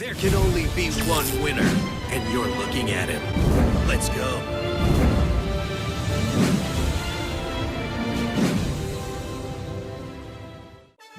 There can only be one winner, and you're looking at him. Let's go.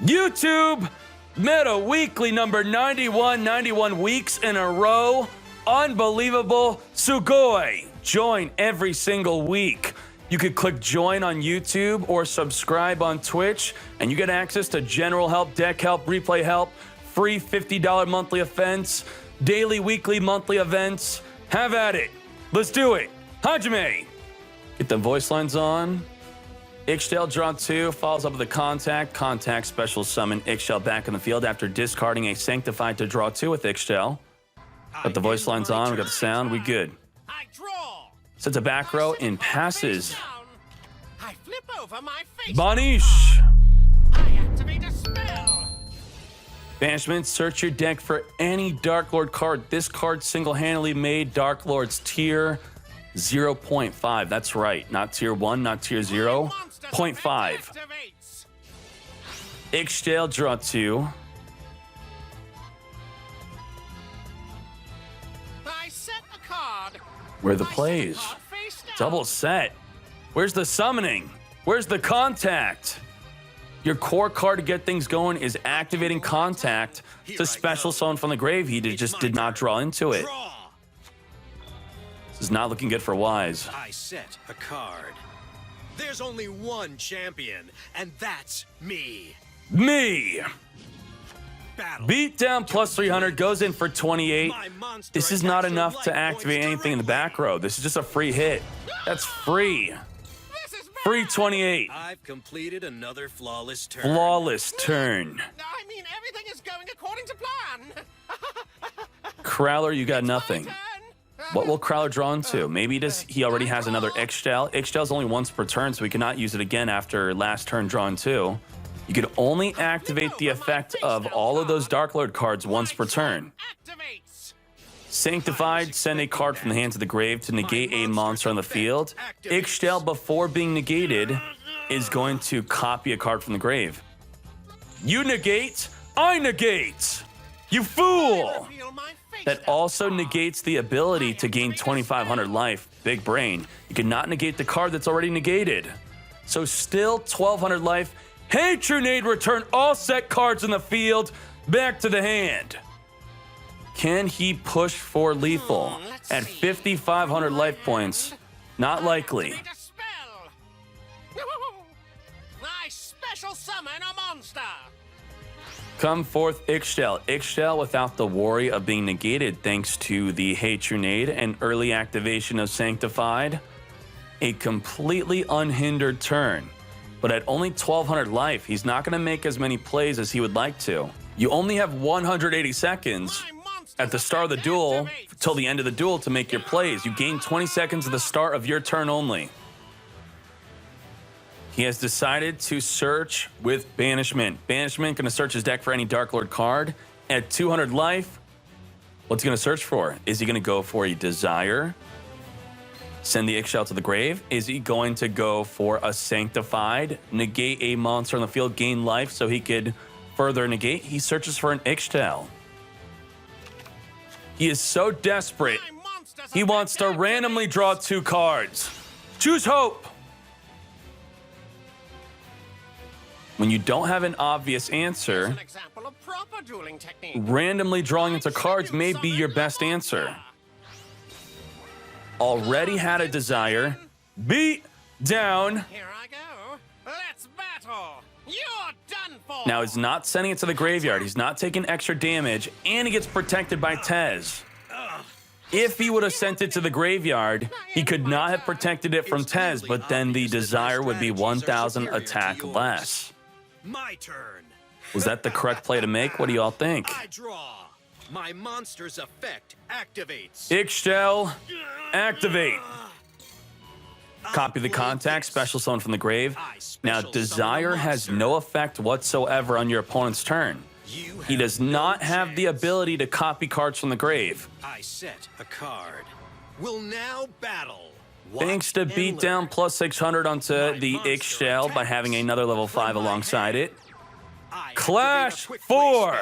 YouTube meta weekly number 91 weeks in a row. Unbelievable. Sugoi. Join every single week. You could click join on YouTube or subscribe on Twitch, and you get access to general help, deck help, replay help, free $50 monthly events, daily, weekly, monthly events. Have at it. Let's do it. Hajime. Get the voice lines on. Ygopro draw 2, follows up with a contact. Contact special summon Ygopro back in the field after discarding a Sanctified to draw 2 with Ygopro. Got the voice lines on, we got the sound, we good. Sets a back row and passes. Banish. Banishment, search your deck for any Darklord card. This card single-handedly made Darklord's tier 0.5. That's right, not tier 1, not tier 0. 0.5. Ygopro draw 2. Where are the plays? Double set. Where's the summoning? Where's the contact? Your core card to get things going is activating contact to special summon from the grave. He just did not draw into it. This is not looking good for Wise. I set a card. There's only one champion, and that's me. Me. Beat down plus 300, goes in for 28. This is not enough to activate anything in the back row. This is just a free hit. That's free. Free 28. I've completed another flawless turn. Flawless turn. I mean, everything is going according to plan. Crowler, you got nothing. What will Crowler draw into? Maybe he already has another Ygopro. Ygopro is only once per turn, so he cannot use it again after last turn drawn 2. You can only activate the effect of all of those Darklord cards once per turn. Sanctified, send a card from the hands of the grave to negate a monster on the field. Ygopro, before being negated, is going to copy a card from the grave. You negate, I negate! You fool! That also negates the ability to gain 2,500 life. Big brain. You cannot negate the card that's already negated. So still 1,200 life. Hey, Trunade, return all set cards in the field back to the hand. Can he push for lethal at 5,500 life points? Not likely. I special summon a monster. Come forth, Ygopro. Ygopro without the worry of being negated thanks to the Hey Trunade and early activation of Sanctified. A completely unhindered turn. But at only 1,200 life, he's not going to make as many plays as he would like to. You only have 180 seconds at the start of the duel till the end of the duel to make your plays. You gain 20 seconds at the start of your turn only. He has decided to search with Banishment. Banishment going to search his deck for any Darklord card. At 200 life, what's he going to search for? Is he going to go for a Desire? Send the Ygopro to the grave? Is he going to go for a Sanctified? Negate a monster on the field, gain life so he could further negate? He searches for an Ygopro. He is so desperate. He wants to randomly draw 2 cards. Choose hope. When you don't have an obvious answer, randomly drawing into cards may be your best answer. Already had a Desire. Beat down. Here I go. Let's battle. You're done for. Now he's not sending it to the graveyard. He's not taking extra damage, and he gets protected by Tez. If he would have sent it to the graveyard, he could not have protected it from Tez, but then the Desire would be 1,000 attack less. My turn. Was that the correct play to make? What do y'all think? I draw. My monster's effect activates. Ygopro, activate. Copy the contact, special summon from the grave. Now, Desire has no effect whatsoever on your opponent's turn. He does not have the ability to copy cards from the grave. I set a card. Will now battle. Thanks to beat down plus 600 onto the Ygopro by having another level 5 alongside it. Clash 4.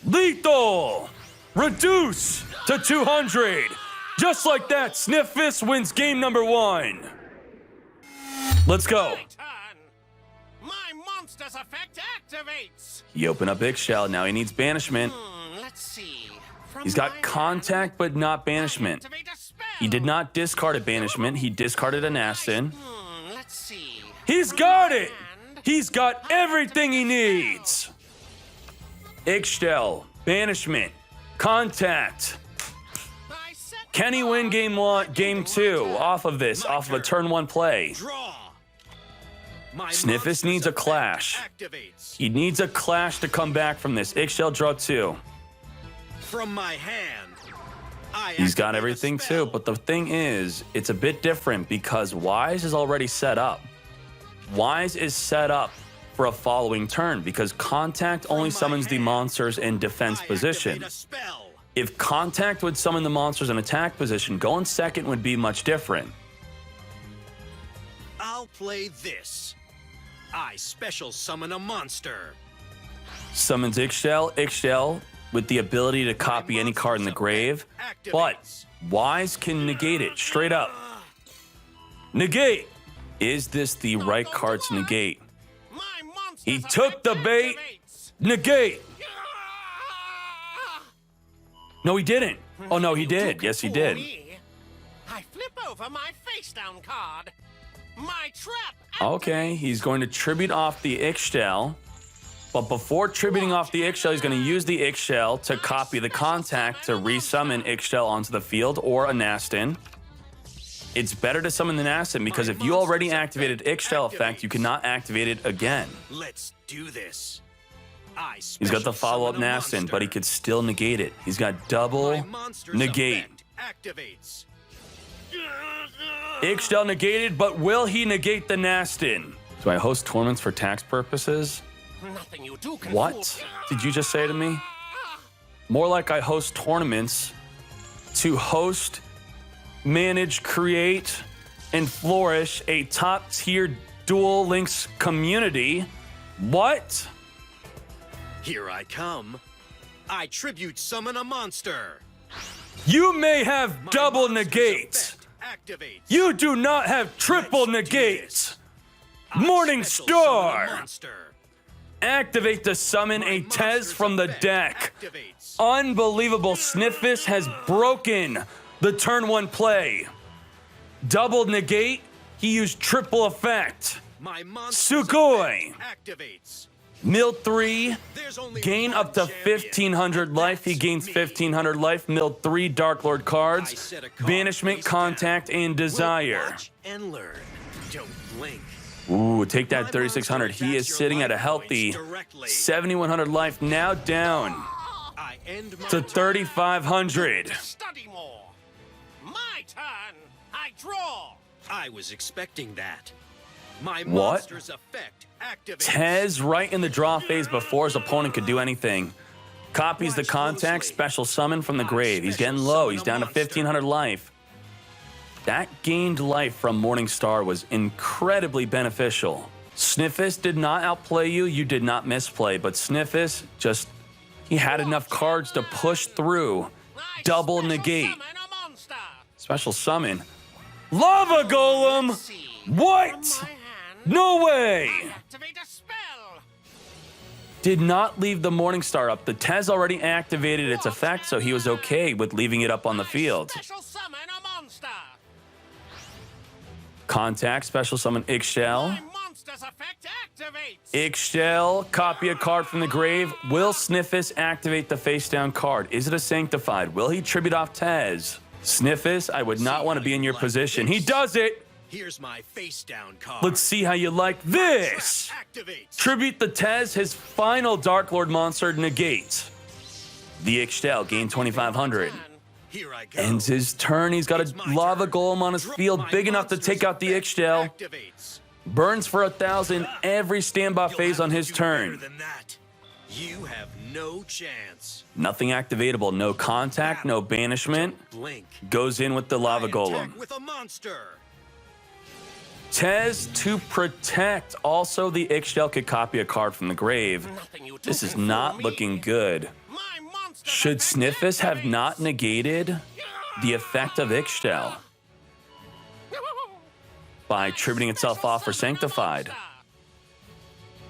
Lethal. reduce to 200. Just like that, Sniffus wins game number 1. Let's go. My turn. My monster's effect activates. He opened up Eggshell. Now he needs banishment. Let's see. He's got contact, but not banishment. Activate a spell. He did not discard a banishment. He discarded an Aston. Let's see. He's got it. He's got everything he needs. Eggshell, banishment, contact. I set Can he win game 1, game 2 off of this, off of a turn 1 play? Draw. My Sniffus monster's needs a effect clash. Activates. He needs a clash to come back from this. Eggshell, draw 2. From my hand, He's got activate a everything spell. too, but the thing is, it's a bit different because Wise is already set up. Wise is set up for a following turn because Contact only my summons the hand, monsters in defense I position. activate a spell. If Contact would summon the monsters in attack position, going second would be much different. I'll play this. I special summon a monster. Summons Eggshell, Eggshell with the ability to copy any card in the grave, but Wise can negate it straight up. Negate! Is this the right card to negate? my monster's He took the effect bait. activates. Negate! Ah! No, he didn't. Oh, no, he did. Yes, he did. Me. I flip over my face down card. My trap. Okay, he's going to tribute off the Eggshell. But before tributing off the Eggshell, he's going to use the Eggshell to copy the Contact to resummon Eggshell onto the field or a Nastin. It's better to summon the Nastin because if you already activated Eggshell effect, you cannot activate it again. Let's do this. I He's got the special follow-up summon a Nastin, but he monster. could still negate it. He's got double My monster's negate. effect activates. Eggshell negated, but will he negate the Nastin? Do I host tournaments for tax purposes? Nothing you do can What fool me. did you just say to me? More like I host tournaments to host, manage, create, and flourish a top-tier Duel Links community. What? Here I come. I tribute summon a monster. You may have My double monster's negate. effect activates. You do not have triple Let's do negate. this. I special summon a Morningstar. monster. Activate to summon My a Tez monster's from the effect deck. activates. Unbelievable. Sniffus has broken the turn 1 play. Double negate. He used triple effect. My monster's Sugoi. effect activates. Mill 3. There's only Gain one up to champion, 1,500 and life. He that's gains me. 1,500 life. Mill 3 Darklord I cards. set a card Banishment, face contact, down. and We'll desire. watch and learn. Don't blink. Ooh, take that My 3,600. monster He is attacks your sitting at a life healthy points directly. 7,100 life. Now down I end my to turn. 3,500. Study more. My turn. I draw. I was expecting that. My What? monster's effect activates. Tez right in the draw phase before his opponent could do anything. Copies the Watch contact, closely. special summon from the I grave. He's special getting low. summon He's a down to monster. 1,500 life. That gained life from Morningstar was incredibly beneficial. Sniffus did not outplay you. You did not misplay. But Sniffus just, he had enough cards to push through. I Double special negate. Summon a monster. Special summon. Lava Golem! Let's see. What? From my hand, No way! activate a spell. Did not leave the Morningstar up. The Tez already activated its effect, so he was okay with leaving it up on the field. Special summon a monster. Contact, special summon Eggshell. My monster's effect activates. Eggshell, copy a card from the grave. Will Sniffus activate the face down card? Is it a Sanctified? Will he tribute off Tez? Sniffus, I would not want to be in your position. He does it! Here's my face down card. Let's see how you like this. Trap activates. Tribute the Tez, his final Darklord monster negates. The Eggshell gained 2,500. Here I go. Ends his turn. He's got It's a my lava turn. golem on his Draw field, my big enough to monster's take out the effect Eggshell. activates. Burns for 1,000 every standby You'll phase have on to his do turn. better than that. You have no chance. Nothing activatable. No contact, no banishment. Blink. Goes in with the lava I golem. attack with a monster. Tez to protect. Also, the Eggshell could copy a card from the grave. Nothing you do This is can not fool me. looking good. My monster's Should Sniffus have not negated the effect of Ygopro by tributing itself off for Sanctified?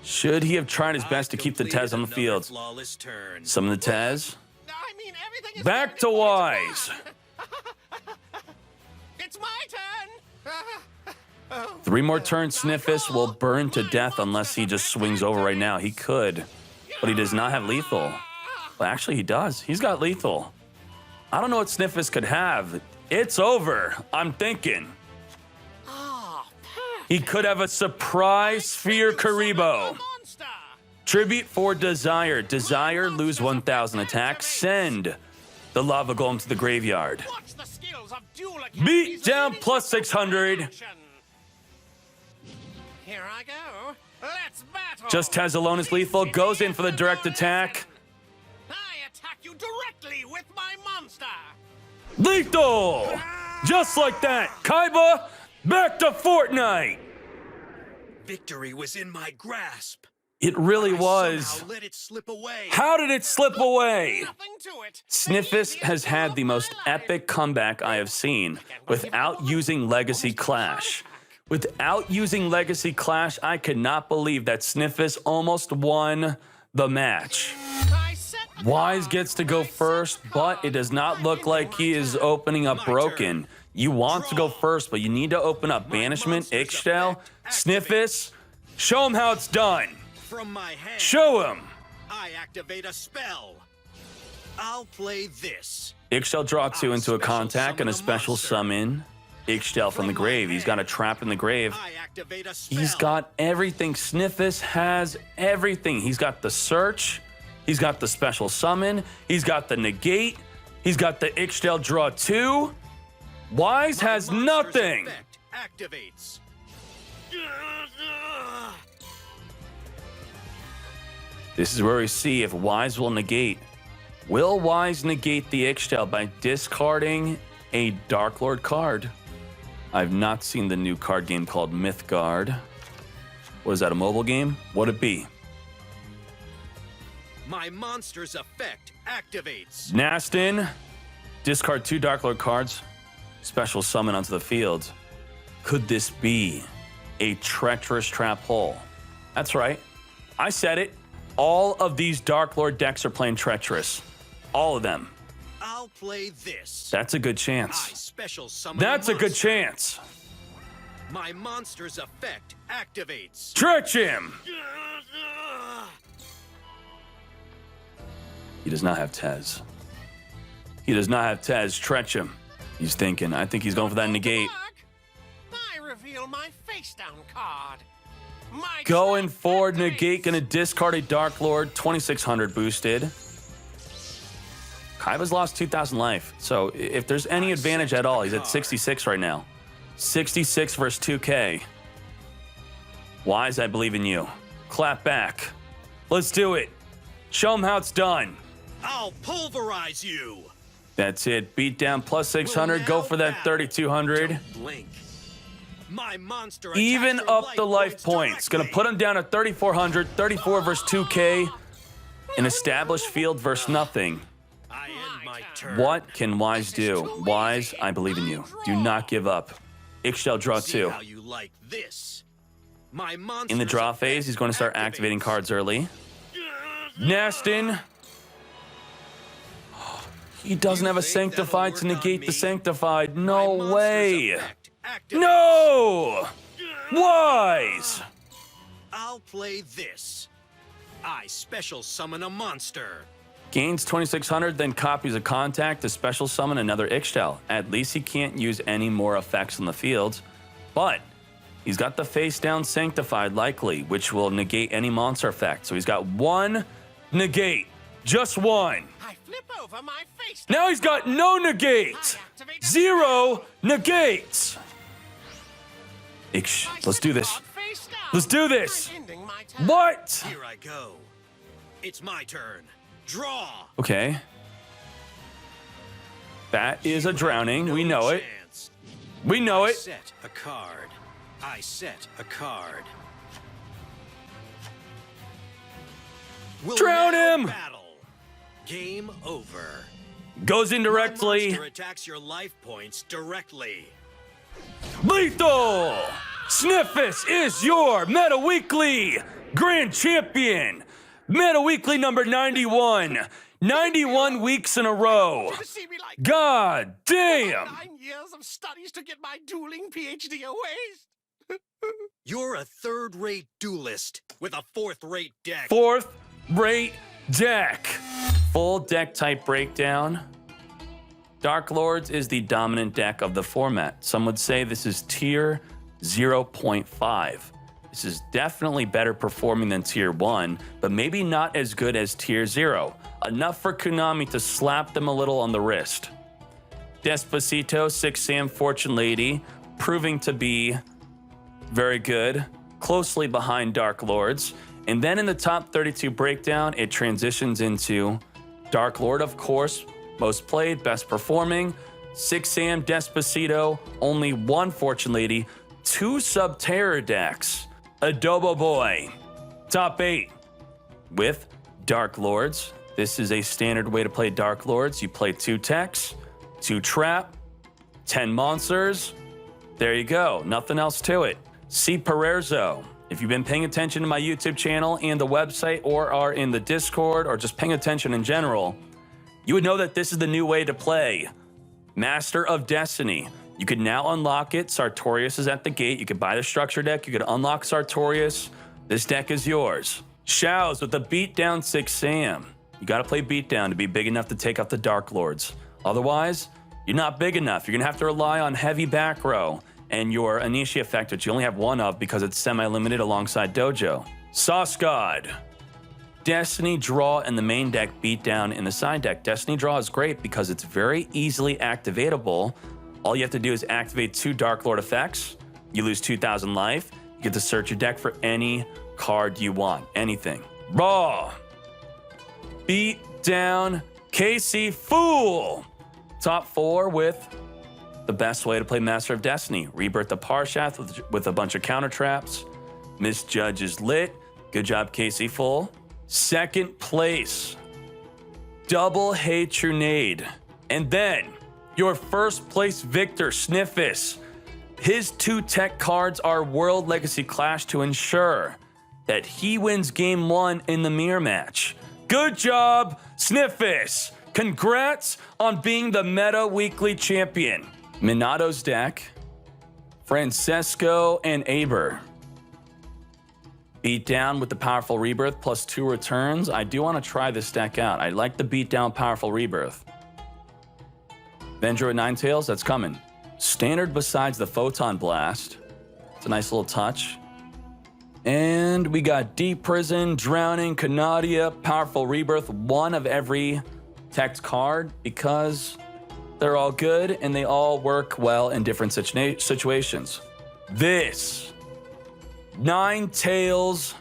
Should he have tried his best to keep the Tez on the field? Some of the Tez. Back to Wise. It's my turn. 3 more turns, Sniffus will burn to death unless he just swings over right now. He could, but he does not have lethal. Well, actually, he does. He's got lethal. I don't know what Sniffus could have. It's over, I'm thinking. He could have a surprise Sphere Karibo. Tribute for Desire. Desire, lose 1,000 attack. Send the Lava Golem to the graveyard. Beat down plus 600. Here I go. Let's battle. Just Tez alone is lethal. Goes in for the direct attack. I attack you directly with my monster. Lethal! Just like that. Kaiba, back to Fortnite. Victory was in my grasp. It really I was. somehow let it slip away. How did it slip away? Nothing to it. Sniffus has had the most epic comeback I have seen without using Legacy Clash. Without using Legacy Clash, I could not believe that Sniffus almost won the match. Wise gets to go first, but it does not look like he is opening up Broken. You want to go first, but you need to open up Banishment, Ygopro, Sniffus. Show him how it's done. From my hand, Show him. I activate a spell. I'll play this. Ygopro draw 2 into a contact and a special summon Ygopro from the grave. He's got a trap in the grave. I activate a spell. He's got everything. Sniffus has everything. He's got the search. He's got the special summon. He's got the negate. He's got the Ygopro draw 2. Wise has nothing. Effect activates. This is where we see if Wise will negate. Will Wise negate the Ygopro by discarding a Darklord card? I've not seen the new card game called Mythgard. What is that, a mobile game? What'd it be? My monster's effect activates. Nastin, discard 2 Darklord cards, special summon onto the field. Could this be a treacherous trap hole? That's right. I said it. All of these Darklord decks are playing treacherous. All of them. I'll play this. That's a good I chance. special summon That's a good monster. chance. My monster's effect activates. Stretch him. He does not have Tez. He does not have Tez. Stretch him. He's thinking. I think he's going for that negate. I reveal my face down card. My Going trap forward, activates. negate, gonna discard a Darklord, 2,600 boosted. Kaiba's lost 2,000 life, so if there's any advantage at all, he's at 66 right now. 66 versus 2K. Wise, I believe in you. Clap back. Let's do it. Show him how it's done. I'll pulverize you. That's it. Beat down plus 600. Go for that 3,200. Don't blink. My monster Even attacks your up the life points. Gonna put him down at 3,400. 34 versus 2K. An established field versus nothing. I end my turn. What can Wise do? Wise, I believe in you. Do not give up. Ygopro draw See 2. how you like this. My In the draw phase, he's going to start activating cards early. Nastin. He doesn't have a Sanctified to negate the Sanctified. No way. No! Wise! I'll play this. I special summon a monster. Gains 2,600, then copies a contact to special summon another Ygopro. At least he can't use any more effects on the field. But he's got the face down Sanctified likely, which will negate any monster effect. So he's got 1 negate. Just 1. I flip over my face. Now he's got no negate. 0 negates. Let's do this. Let's do this. What? Here I go. It's my turn. Draw. Okay. That is a drowning. We know it. Chance. We know I it. set a card. I set a card. We'll Drown now him! Battle. Game over. Goes in My directly. monster attacks your life points directly. Lethal! Sniffus is your Meta Weekly Grand Champion. Meta Weekly number 91. 91 weeks in a row. To see me like God damn! 9 years of studies to get my dueling PhD away. You're a third-rate duelist with a fourth-rate deck. Fourth rate deck. Full deck type breakdown. Darklords is the dominant deck of the format. Some would say this is tier 0.5. This is definitely better performing than tier 1, but maybe not as good as tier 0. Enough for Konami to slap them a little on the wrist. Despacito, 6 Sam Fortune Lady, proving to be very good, closely behind Darklords. And then in the top 32 breakdown, it transitions into Darklord, of course, most played, best performing, 6 Sam, Despacito, only 1 Fortune Lady, 2 Sub-Terror decks, Adobo Boy, top 8 with Darklords. This is a standard way to play Darklords. You play 2 techs, 2 trap, 10 monsters. There you go, nothing else to it. See Pererzo. If you've been paying attention to my YouTube channel and the website, or are in the Discord, or just paying attention in general, you would know that this is the new way to play Master of Destiny. You can now unlock it. Sartorius is at the gate. You could buy the structure deck. You could unlock Sartorius. This deck is yours. Shao's with the beatdown 6 Sam. You got to play beatdown to be big enough to take out the Darklords. Otherwise, you're not big enough. You're going to have to rely on heavy back row and your Anishi effect, which you only have 1 of because it's semi-limited alongside Dojo. Sauce God. Destiny Draw in the main deck, beatdown in the side deck. Destiny Draw is great because it's very easily activatable. All you have to do is activate 2 Darklord effects. You lose 2,000 life. You get to search your deck for any card you want. Anything. Raw. Beat down KC Fool. Top 4 with the best way to play Master of Destiny. Rebirth the Parshath with a bunch of counter traps. Misjudge is lit. Good job, KC Fool. Second place. Double Hatronade. And then your first place victor, Sniffus. His 2 tech cards are World Legacy Clash to ensure that he wins game 1 in the mirror match. Good job, Sniffus. Congrats on being the Meta Weekly Champion. Minato's deck, Francesco and Aber. Beatdown with the Powerful Rebirth plus 2 returns. I do want to try this deck out. I like the Beatdown Powerful Rebirth. Vendroid Ninetales, that's coming. Standard besides the Photon Blast. It's a nice little touch. And we got Deep Prison, Drowning, Canadia, Powerful Rebirth, 1 of every tech card because they're all good and they all work well in different situations. This Ninetales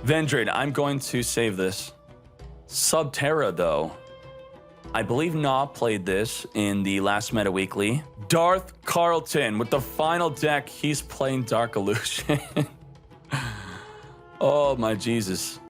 Vendrid, I'm going to save this. Subterra, though. I believe Na played this in the last Meta Weekly. Darth Carlton with the final deck. He's playing Dark Illusion. Oh, my Jesus.